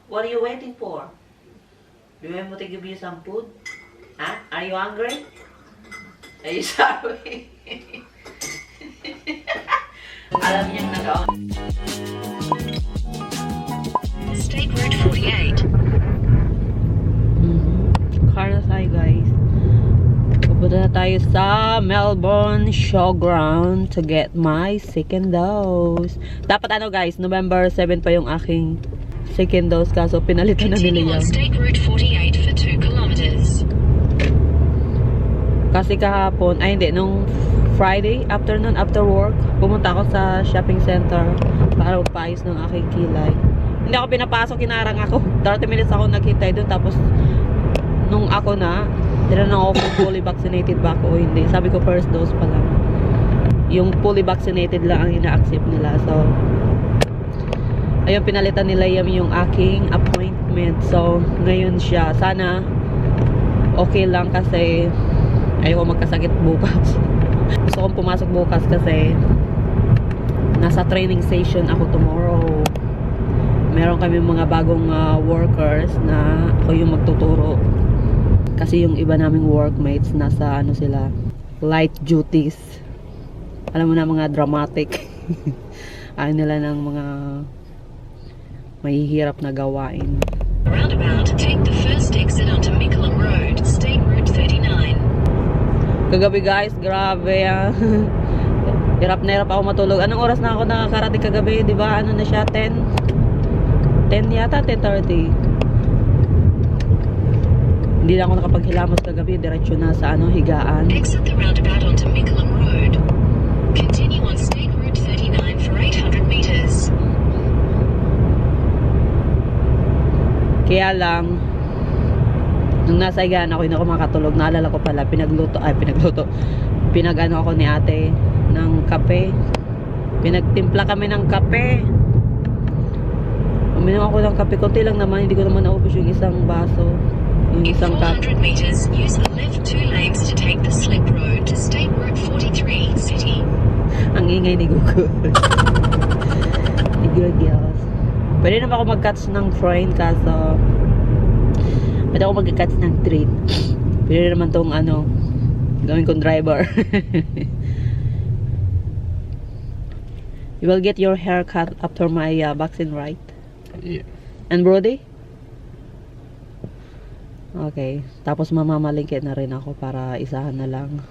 What are you waiting for? Do you want me to give you some food? Huh? Are you hungry? Are you sorry? Alam niyang nag-on. State Route 48. Car na tayo, guys. Pupunta na tayo sa Melbourne Showground to get my second dose. Dapat ano, guys, November 7 pa yung aking second dose, kaso pinalitan na Continue nila on yan. State Route 48 for 2 kilometers. Kasi kahapon, ay hindi, nung Friday afternoon after work, pumunta ako sa shopping center para magpaayos ng aking kilay. Hindi ako pinapasok, kinarang ako. 30 minutes ako naghintay doon, tapos nung ako na, tinanong ako kung fully vaccinated ba ako o hindi. Sabi ko first dose pa lang. Yung fully vaccinated lang ang ina-accept nila. So, ayun, pinalitan nila yung aking appointment. So, ngayon siya. Sana okay lang kasi ayoko magkasakit bukas. Gusto kong pumasok bukas kasi nasa training session ako tomorrow. Meron kami mga bagong workers na ako yung magtuturo. Kasi yung iba naming workmates nasa ano sila, light duties. Alam mo na, mga dramatic. Ayaw nila ng mga mahihirap na gawain. Roundabout, take the first exit onto Mickleham Road, State Route 39. Kagabi, guys, grabe hirap na hirap ako matulog. Anong oras na ako nakakarating kagabi? Diba ano na siya? 10 yata, 10:30. Hindi na ako nakapaghilamos kagabi. Diretso na sa ano, higaan. Exit the roundabout onto Mickleham Road. Continue on State Route 39 for 800 meters. Kaya lang, nung nasa higaan ako, hindi ako makatulog. Naalala ko pala, pinag-ano ako ni ate ng kape. Pinagtimpla kami ng kape. Uminom ako ng kape. Konti lang naman, hindi ko naman naubos yung isang baso. Yung In isang 400 meters, use the left 2 lanes to take the slip road to State Route 43, City. Ang ingay ni Google. Ni Girls. Pwede naman ako mag-catch ng train, kaso pwede ako mag-catch ng train. Pwede naman tong ano, gawin kong driver. You will get your hair cut after my vaccine, right? Yeah. And Brody? Okay. Tapos mamamalingkit na rin ako para isahan na lang.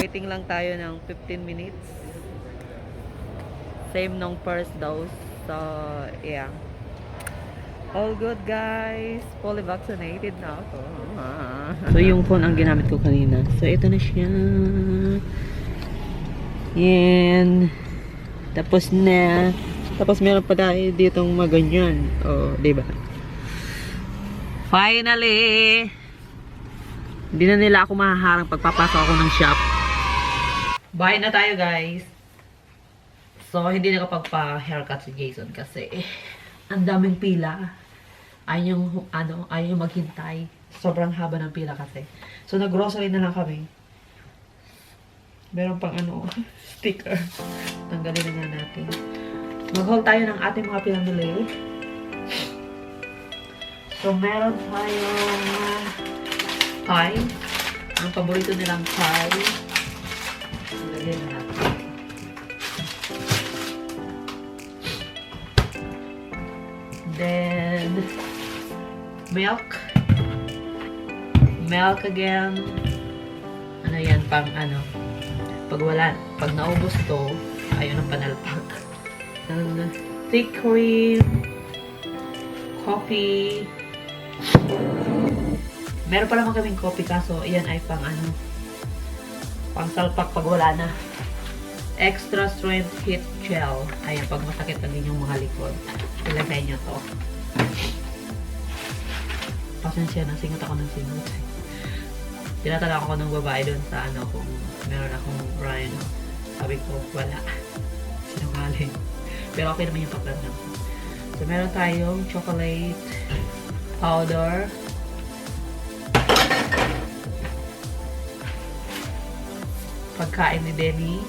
Waiting lang tayo ng 15 minutes. Same nung first dose. So, yeah. All good, guys. Fully vaccinated na ako. So, yung phone ang ginamit ko kanina. So, ito na siya. Yan. Tapos na. Tapos meron pa tayo ditong maganyan. Oh, diba? Finally! Hindi na nila ako mahaharang pagpapasok ako ng shop. Bahay na tayo, guys. So, hindi na kapagpa-haircut si Jason kasi ang daming pila. Ayaw yung maghintay. Sobrang haba ng pila kasi. So, nag-grocery na lang kami. Meron pang sticker. Tanggalin na nga natin. Mag-haul tayo ng ating mga pinamili. So, meron tayong pie. Ang paborito nilang pie. Tanggalin na natin. Then, milk. Milk again. Ano yan, pag naubos to, ayaw ng panalpak. Thick cream, coffee, Meron pa naman kaming coffee kaso iyan ay pang ano, pang salpak pag wala na. Extra strength heat gel. Ayan, pag masakit ang inyong mga likod. Ilagay nyo to. Pasensya na, singot ako ng singot. Tinatanong ako ng babae doon sa ano kung meron akong rhino. Sabi ko, wala. Sinungaling. Pero okay naman yung pagkandang ko. So, meron tayong chocolate powder. Pagkain ni Denny.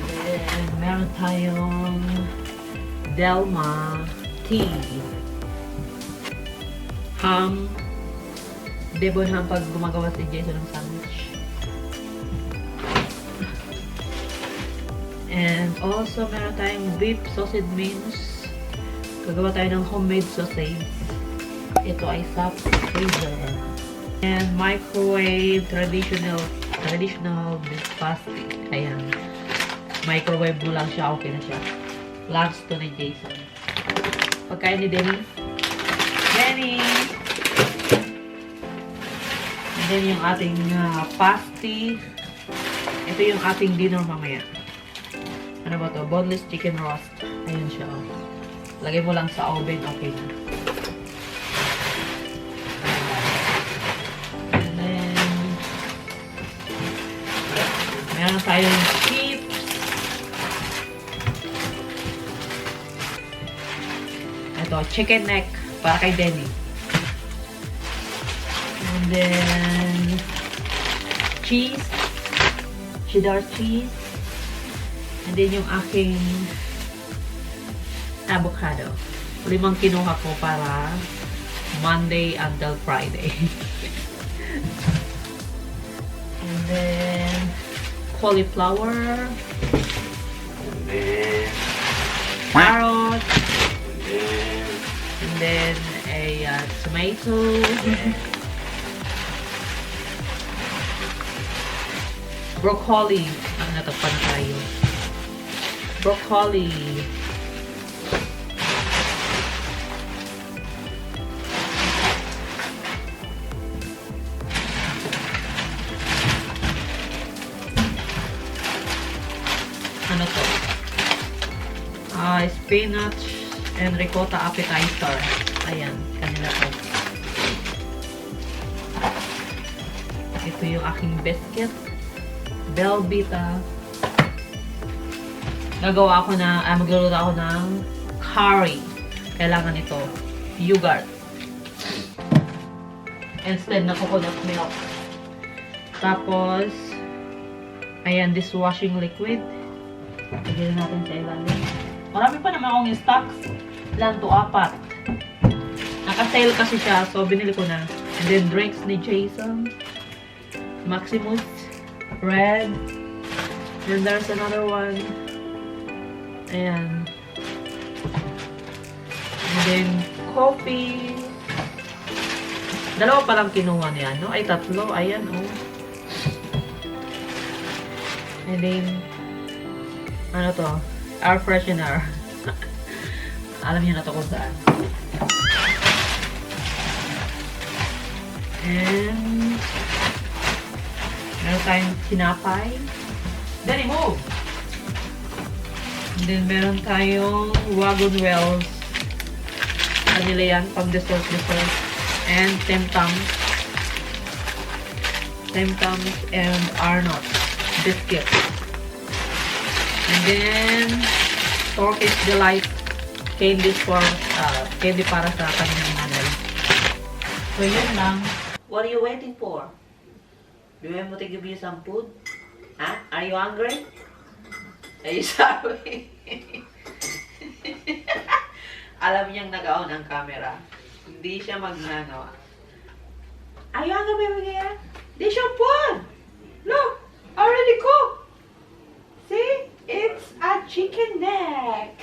Then, meron tayong Delma tea. Ham. Debon ham pag gumagawa si Jason ng sandwich. And also, meron tayong beef sausage mince. Gagawa tayo ng homemade sausage. Ito ay sa freezer. And microwave traditional beef pasty. Ayan. Microwave mo lang siya. Okay na siya. Lunch to ni Jason. Pagkain ni Denny. Denny! And then yung ating pasty. Ito yung ating dinner mamaya. Ano ba to? Boneless chicken roast. Ayan siya. Oh. Lagay mo lang sa oven. Okay na. And then, meron tayong chips. Ito, chicken neck. Para kay Denny. And then, cheese. Cheddar cheese. And then yung aking avocado. 5 kinuha ko para Monday until Friday. And then cauliflower. And then Carrot. and And then a tomato. Broccoli. Ang natagpan na tayo. Broccoli. Ano to? Spinach and ricotta appetizer. Ayan, kanila to. Ito yung aking biscuit. Belvita. Magluluto ako ng curry. Kailangan ito. Yogurt. Instead na coconut milk. Tapos, ayan, dishwashing liquid. Lagyan natin sa ilalim. Marami pa naman akong stocks. Ilan to? 4. Naka-sale kasi siya, so binili ko na. And then, drinks ni Jason. Maximus. Red. And there's another one. Ayan. And then, coffee. 2 pa lang kinuha niya, no? Ay, 3. Ayan, oh. And then, ano to? Air freshener. Alam niyo na to kung saan. And, meron tayong tinapay. Then, move! And then, meron tayong wagon wells. Kanila yan, pang dessert. And Tim Tams. Tim Tams and Arnott biscuit. And then, Turkish Delight candy candy para sa kanyang nanay. So, yun lang. What are you waiting for? Do you want me to give you some food? Huh? Are you hungry? Are you sorry? Alam niyang nag-on ang camera. Hindi siya magnano. Are you hungry, baby girl? This your food! Look! Already cooked! See? It's a chicken neck!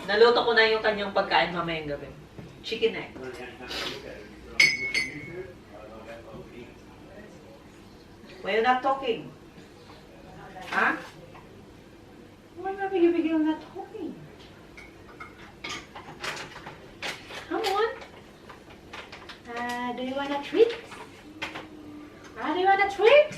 Naluto ko na yung kanyang pagkain mamayang gabi. Chicken neck. Why you not talking? Huh? Why mabigil-bigil not talking? Come on. Do you want a treat? Do you want a treat?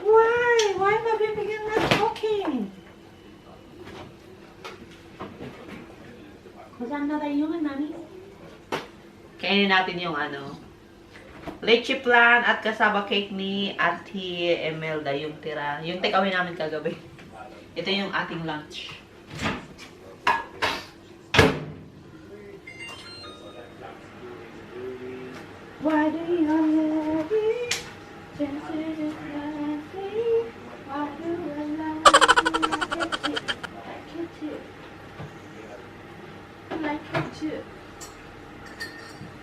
Why? Why mabibigyan na talking? Because I'm not a human, Mami. Kainin natin yung leche flan at kasaba cake ni Auntie Emelda, yung tira. Yung take away namin kagabi. Ito yung ating lunch. Why do you love me? Just as you love me. Why do I love you? Like it too. Like it too.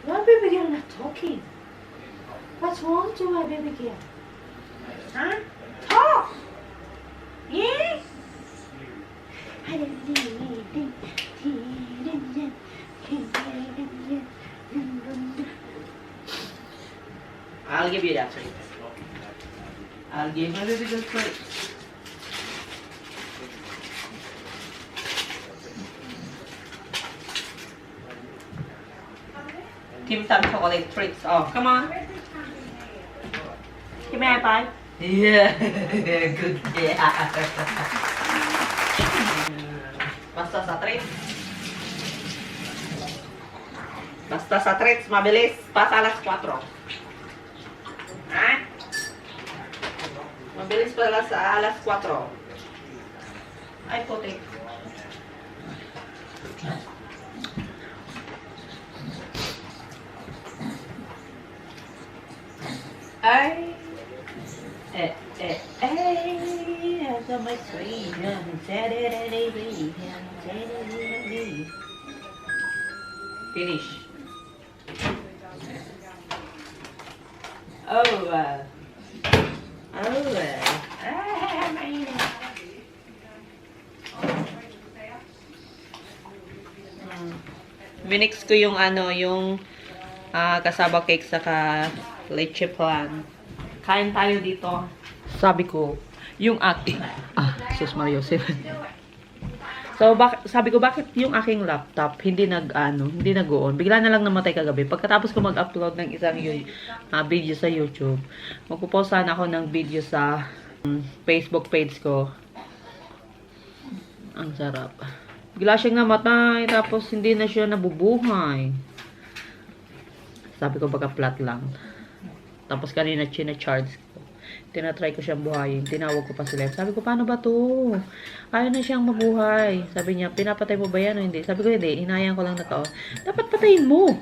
Why baby girl not talking? What's wrong to my baby girl? Huh? Talk! Yeah? I'll give you that treat. I'll give my baby girl treat. Tim Tam chocolate treats. Oh, come on. Give me a high five. Yeah, good. Yeah. Basta sa treats. Basta sa treats, mabilis. Pasa alas 4. Ha? Mabilis pala sa alas 4. Ay, putik. Ay. That's my sweet. Finish. Minix ko yung kasaba cake saka leche flan. Kain tayo dito. Sabi ko, yung aking sus Mario 7. So, sabi ko, bakit yung aking laptop hindi nag-on? Bigla na lang namatay kagabi. Pagkatapos ko mag-upload ng isang video sa YouTube, magpo-post sana ako ng video sa Facebook page ko. Ang sarap. Bigla siyang namatay, tapos hindi na siya nabubuhay. Sabi ko, baka flat lang. Tapos kanina charge ko. Tinatry ko siyang buhayin. Tinawag ko pa sila. Sabi ko, paano ba to? Ayaw na siyang mabuhay. Sabi niya, pinapatay mo ba yan o hindi? Sabi ko, hindi. Hinayang ko lang na to. Dapat patayin mo.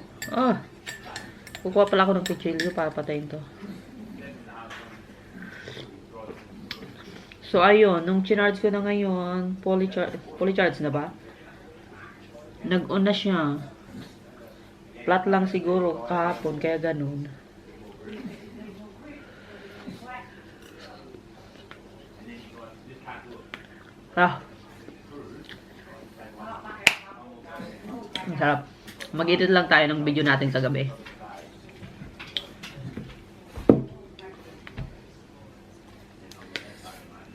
Kukuha pala ako ng kutsilyo para patayin to. So, ayun. Nung chinarge ko na ngayon, polycharge na ba? Nag-on na siya. Flat lang siguro kahapon. Kaya ganun. Ang sarap. Mag-edit lang tayo ng video natin kagabi.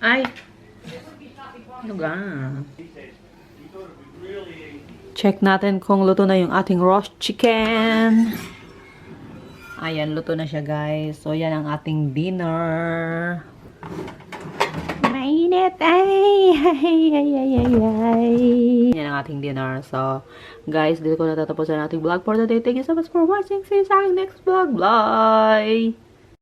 Ay! Ano ga? Check natin kung luto na yung ating roast chicken. Ayan, luto na siya guys. So, yan ang ating dinner. Mainit! Yan ang ating dinner. So, guys, dito ko natatapos ang ating vlog for the day. Thank you so much for watching. See you sa aking next vlog. Bye!